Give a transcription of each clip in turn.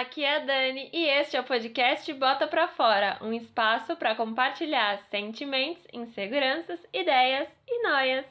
aqui é a Dani e este é o podcast Bota Pra Fora, um espaço para compartilhar sentimentos, inseguranças, ideias e noias.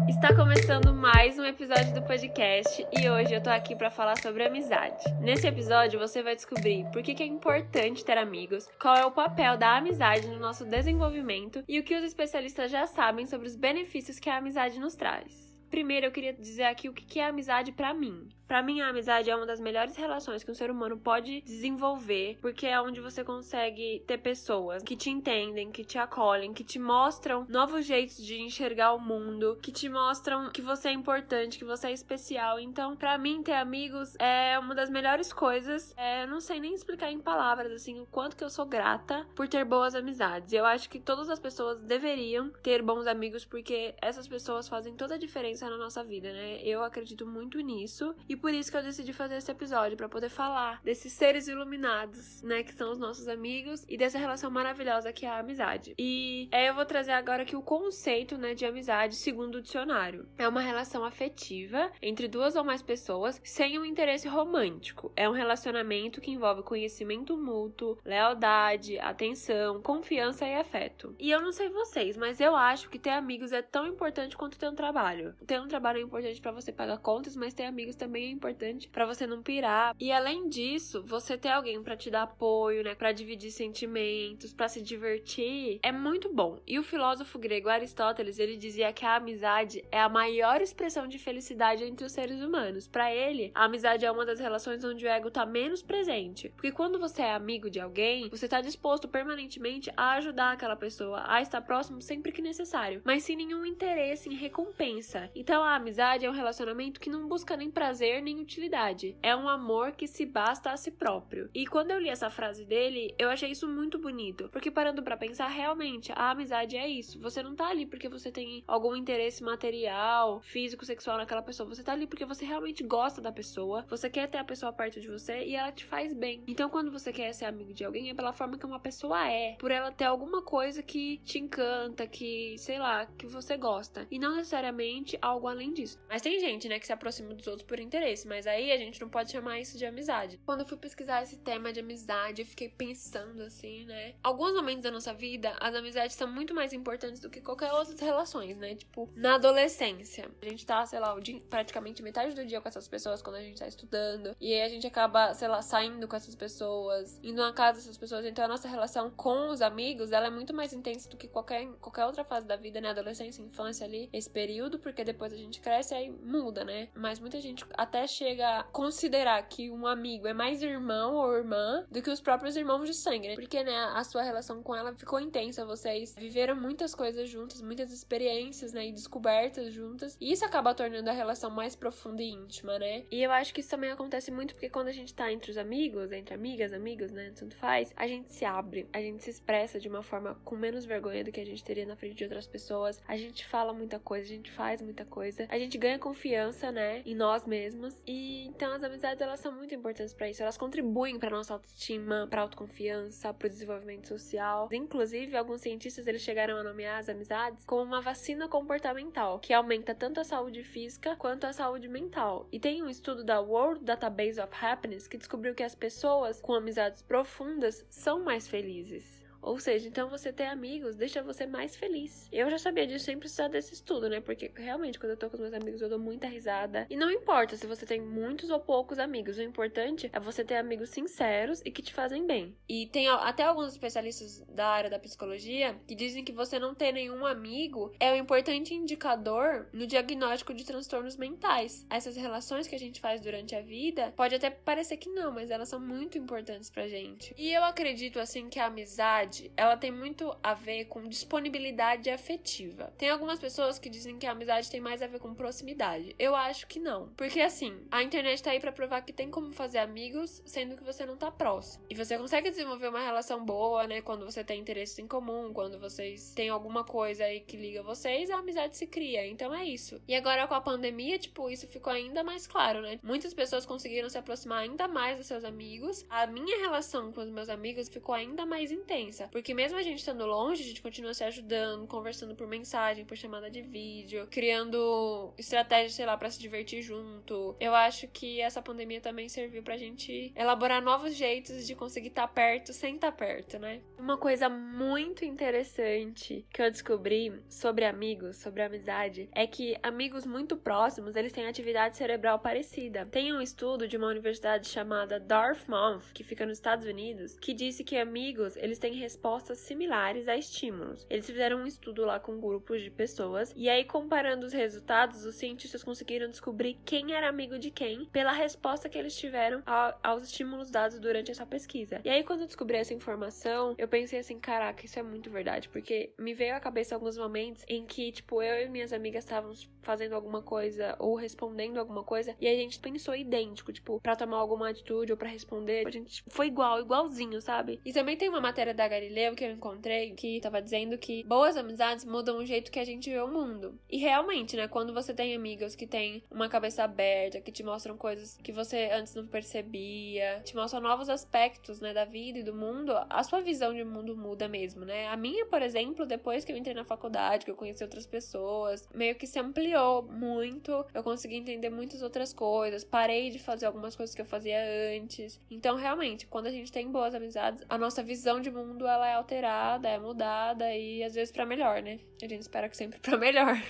Está começando mais um episódio do podcast e hoje eu tô aqui para falar sobre amizade. Nesse episódio você vai descobrir por que é importante ter amigos, qual é o papel da amizade no nosso desenvolvimento e o que os especialistas já sabem sobre os benefícios que a amizade nos traz. Primeiro eu queria dizer aqui o que é amizade pra mim. Pra mim, a amizade é uma das melhores relações que um ser humano pode desenvolver, porque é onde você consegue ter pessoas que te entendem, que te acolhem, que te mostram novos jeitos de enxergar o mundo, que te mostram que você é importante, que você é especial. Então, pra mim, ter amigos é uma das melhores coisas. Eu não sei nem explicar em palavras, assim, o quanto que eu sou grata por ter boas amizades. Eu acho que todas as pessoas deveriam ter bons amigos, porque essas pessoas fazem toda a diferença na nossa vida, né? Eu acredito muito nisso. E por isso que eu decidi fazer esse episódio, pra poder falar desses seres iluminados, né, que são os nossos amigos, e dessa relação maravilhosa que é a amizade. E eu vou trazer agora aqui o conceito, né, de amizade segundo o dicionário. É uma relação afetiva entre duas ou mais pessoas sem um interesse romântico. É um relacionamento que envolve conhecimento mútuo, lealdade, atenção, confiança e afeto. E eu não sei vocês, mas eu acho que ter amigos é tão importante quanto ter um trabalho. Ter um trabalho é importante pra você pagar contas, mas ter amigos também é importante pra você não pirar. E além disso, você ter alguém pra te dar apoio, né, pra dividir sentimentos, pra se divertir, é muito bom. E o filósofo grego Aristóteles, ele dizia que a amizade é a maior expressão de felicidade entre os seres humanos. Pra ele, a amizade é uma das relações onde o ego tá menos presente. Porque quando você é amigo de alguém, você tá disposto permanentemente a ajudar aquela pessoa, a estar próximo sempre que necessário, mas sem nenhum interesse em recompensa. Então a amizade é um relacionamento que não busca nem prazer nem utilidade. É um amor que se basta a si próprio. E quando eu li essa frase dele, eu achei isso muito bonito. Porque parando pra pensar, realmente, a amizade é isso. Você não tá ali porque você tem algum interesse material, físico, sexual naquela pessoa. Você tá ali porque você realmente gosta da pessoa. Você quer ter a pessoa perto de você e ela te faz bem. Então quando você quer ser amigo de alguém, é pela forma que uma pessoa é. Por ela ter alguma coisa que te encanta, que, sei lá, que você gosta. E não necessariamente algo além disso. Mas tem gente, né, que se aproxima dos outros por interesse, mas aí a gente não pode chamar isso de amizade. Quando eu fui pesquisar esse tema de amizade, eu fiquei pensando assim, né? Alguns momentos da nossa vida, as amizades são muito mais importantes do que qualquer outras relações, né? Tipo, na adolescência. A gente tá, sei lá, praticamente metade do dia com essas pessoas quando a gente tá estudando. E aí a gente acaba, sei lá, saindo com essas pessoas, indo na casa dessas pessoas. Então a nossa relação com os amigos, ela é muito mais intensa do que qualquer outra fase da vida, né? Adolescência, infância ali, esse período, porque depois a gente cresce e aí muda, né? Mas muita gente até chega a considerar que um amigo é mais irmão ou irmã do que os próprios irmãos de sangue, né? Porque, né, a sua relação com ela ficou intensa, vocês viveram muitas coisas juntas, muitas experiências, né, e descobertas juntas, e isso acaba tornando a relação mais profunda e íntima, né? E eu acho que isso também acontece muito porque quando a gente tá entre os amigos, entre amigas, amigos, né, tanto faz, a gente se abre, a gente se expressa de uma forma com menos vergonha do que a gente teria na frente de outras pessoas, a gente fala muita coisa, a gente faz muita coisa, a gente ganha confiança, né, em nós mesmos. E então as amizades, elas são muito importantes pra isso. Elas contribuem pra nossa autoestima, pra autoconfiança, pro desenvolvimento social. Inclusive, alguns cientistas, eles chegaram a nomear as amizades como uma vacina comportamental, que aumenta tanto a saúde física quanto a saúde mental. E tem um estudo da World Database of Happiness que descobriu que as pessoas com amizades profundas são mais felizes. Ou seja, então você ter amigos deixa você mais feliz. Eu já sabia disso sem precisar desse estudo, né? Porque realmente, quando eu tô com os meus amigos, eu dou muita risada. E não importa se você tem muitos ou poucos amigos. O importante é você ter amigos sinceros e que te fazem bem. E tem até alguns especialistas da área da psicologia que dizem que você não ter nenhum amigo é um importante indicador no diagnóstico de transtornos mentais. Essas relações que a gente faz durante a vida, pode até parecer que não, mas elas são muito importantes pra gente. E eu acredito, assim, que a amizade, ela tem muito a ver com disponibilidade afetiva. Tem algumas pessoas que dizem que a amizade tem mais a ver com proximidade. Eu acho que não. Porque assim, a internet tá aí pra provar que tem como fazer amigos sendo que você não tá próximo. E você consegue desenvolver uma relação boa, né? Quando você tem interesses em comum, quando vocês têm alguma coisa aí que liga vocês, a amizade se cria. Então é isso. E agora com a pandemia, tipo, isso ficou ainda mais claro, né? Muitas pessoas conseguiram se aproximar ainda mais dos seus amigos. A minha relação com os meus amigos ficou ainda mais intensa. diferença. Porque mesmo a gente estando longe, a gente continua se ajudando, conversando por mensagem, por chamada de vídeo, criando estratégias, sei lá, pra se divertir junto. Eu acho que essa pandemia também serviu pra gente elaborar novos jeitos de conseguir estar perto sem estar perto, né? Uma coisa muito interessante que eu descobri sobre amigos, sobre amizade, é que amigos muito próximos, eles têm atividade cerebral parecida. Tem um estudo de uma universidade chamada Dartmouth, que fica nos Estados Unidos, que disse que amigos, eles têm respostas similares a estímulos. Eles fizeram um estudo lá com grupos de pessoas, e aí comparando os resultados, os cientistas conseguiram descobrir quem era amigo de quem pela resposta que eles tiveram aos estímulos dados durante essa pesquisa. E aí quando eu descobri essa informação, eu pensei assim, caraca, isso é muito verdade, porque me veio à cabeça alguns momentos em que, tipo, eu e minhas amigas estávamos fazendo alguma coisa ou respondendo alguma coisa e a gente pensou idêntico, tipo, pra tomar alguma atitude ou pra responder, a gente foi igualzinho, sabe? E também tem uma matéria da Galileu que eu encontrei que tava dizendo que boas amizades mudam o jeito que a gente vê o mundo. E realmente, né, quando você tem amigos que têm uma cabeça aberta, que te mostram coisas que você antes não percebia, te mostram novos aspectos, né, da vida e do mundo, a sua visão de mundo muda mesmo, né? A minha, por exemplo, depois que eu entrei na faculdade, que eu conheci outras pessoas, meio que se ampliou muito, eu consegui entender muitas outras coisas, parei de fazer algumas coisas que eu fazia antes. Então, realmente, quando a gente tem boas amizades, a nossa visão de mundo, ela é alterada, é mudada e às vezes pra melhor, né? A gente espera que sempre pra melhor.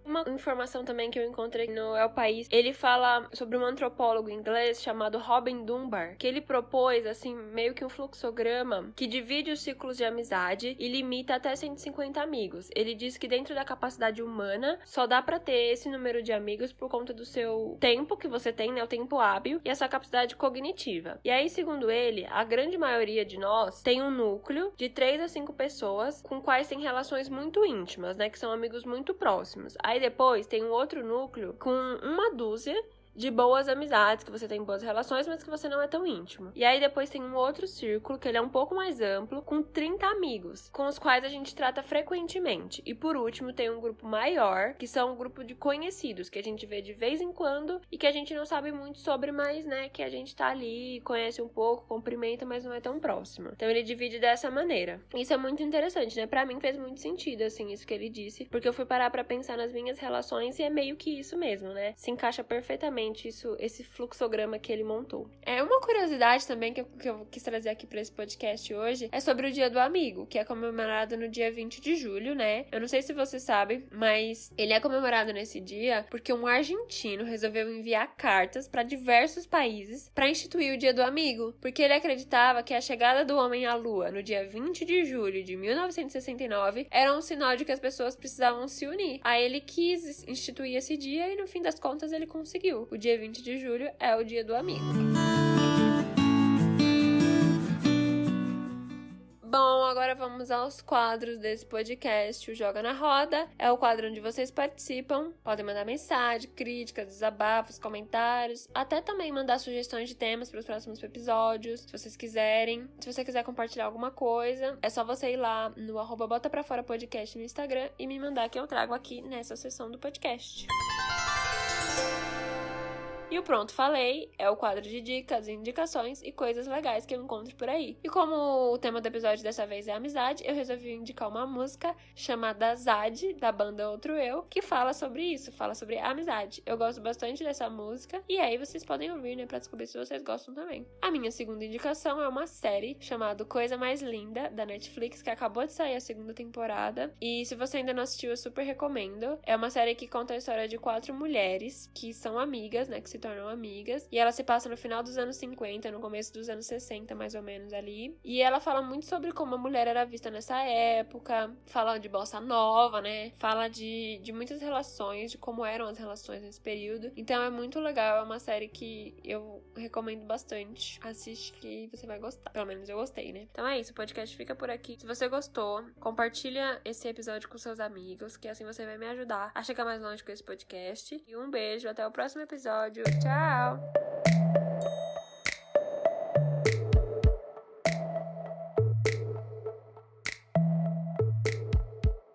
Uma informação também que eu encontrei no El País, ele fala sobre um antropólogo inglês chamado Robin Dunbar, que ele propôs, assim, meio que um fluxograma que divide os ciclos de amizade e limita até 150 amigos. Ele diz que dentro da capacidade humana, só dá pra ter esse número de amigos por conta do seu tempo que você tem, né, o tempo hábil, e a sua capacidade cognitiva. E aí, segundo ele, a grande maioria de nós tem um núcleo de 3 a 5 pessoas com quais tem relações muito íntimas, né, que são amigos muito próximos. Aí depois tem um outro núcleo com uma dúzia de boas amizades, que você tem boas relações, mas que você não é tão íntimo. E aí depois tem um outro círculo, que ele é um pouco mais amplo, com 30 amigos, com os quais a gente trata frequentemente. E por último tem um grupo maior, que são um grupo de conhecidos, que a gente vê de vez em quando, e que a gente não sabe muito sobre, mas, né, que a gente tá ali, conhece um pouco, cumprimenta, mas não é tão próximo. Então ele divide dessa maneira. Isso é muito interessante, né? Pra mim fez muito sentido, assim, isso que ele disse, porque eu fui parar pra pensar nas minhas relações e é meio que isso mesmo, né? Se encaixa perfeitamente esse fluxograma que ele montou. Uma curiosidade também que eu quis trazer aqui pra esse podcast hoje é sobre o Dia do Amigo, que é comemorado no dia 20 de julho, né? Eu não sei se você sabe, mas ele é comemorado nesse dia porque um argentino resolveu enviar cartas pra diversos países pra instituir o Dia do Amigo, porque ele acreditava que a chegada do homem à Lua no dia 20 de julho de 1969 era um sinal de que as pessoas precisavam se unir. Aí ele quis instituir esse dia e no fim das contas ele conseguiu. O dia 20 de julho é o Dia do Amigo. Bom, agora vamos aos quadros desse podcast. O Joga na Roda é o quadro onde vocês participam. Podem mandar mensagem, críticas, desabafos, comentários. Até também mandar sugestões de temas para os próximos episódios, se vocês quiserem. Se você quiser compartilhar alguma coisa, é só você ir lá no @botapraforapodcast no Instagram e me mandar que eu trago aqui nessa sessão do podcast. E o Pronto Falei é o quadro de dicas, indicações e coisas legais que eu encontro por aí. E como o tema do episódio dessa vez é amizade, eu resolvi indicar uma música chamada Zad, da banda Outro Eu, que fala sobre isso, fala sobre amizade. Eu gosto bastante dessa música e aí vocês podem ouvir, né, pra descobrir se vocês gostam também. A minha segunda indicação é uma série chamada Coisa Mais Linda, da Netflix, que acabou de sair a segunda temporada. E se você ainda não assistiu, eu super recomendo. É uma série que conta a história de 4 mulheres que são amigas, né, que se tornam amigas, e ela se passa no final dos anos 50, no começo dos anos 60, mais ou menos ali, e ela fala muito sobre como a mulher era vista nessa época, fala de bossa nova, né, fala de muitas relações, de como eram as relações nesse período, então é muito legal, é uma série que eu recomendo bastante, assiste que você vai gostar, pelo menos eu gostei, né. Então é isso, o podcast fica por aqui. Se você gostou, compartilha esse episódio com seus amigos, que assim você vai me ajudar a chegar mais longe com esse podcast, e um beijo, até o próximo episódio. Tchau!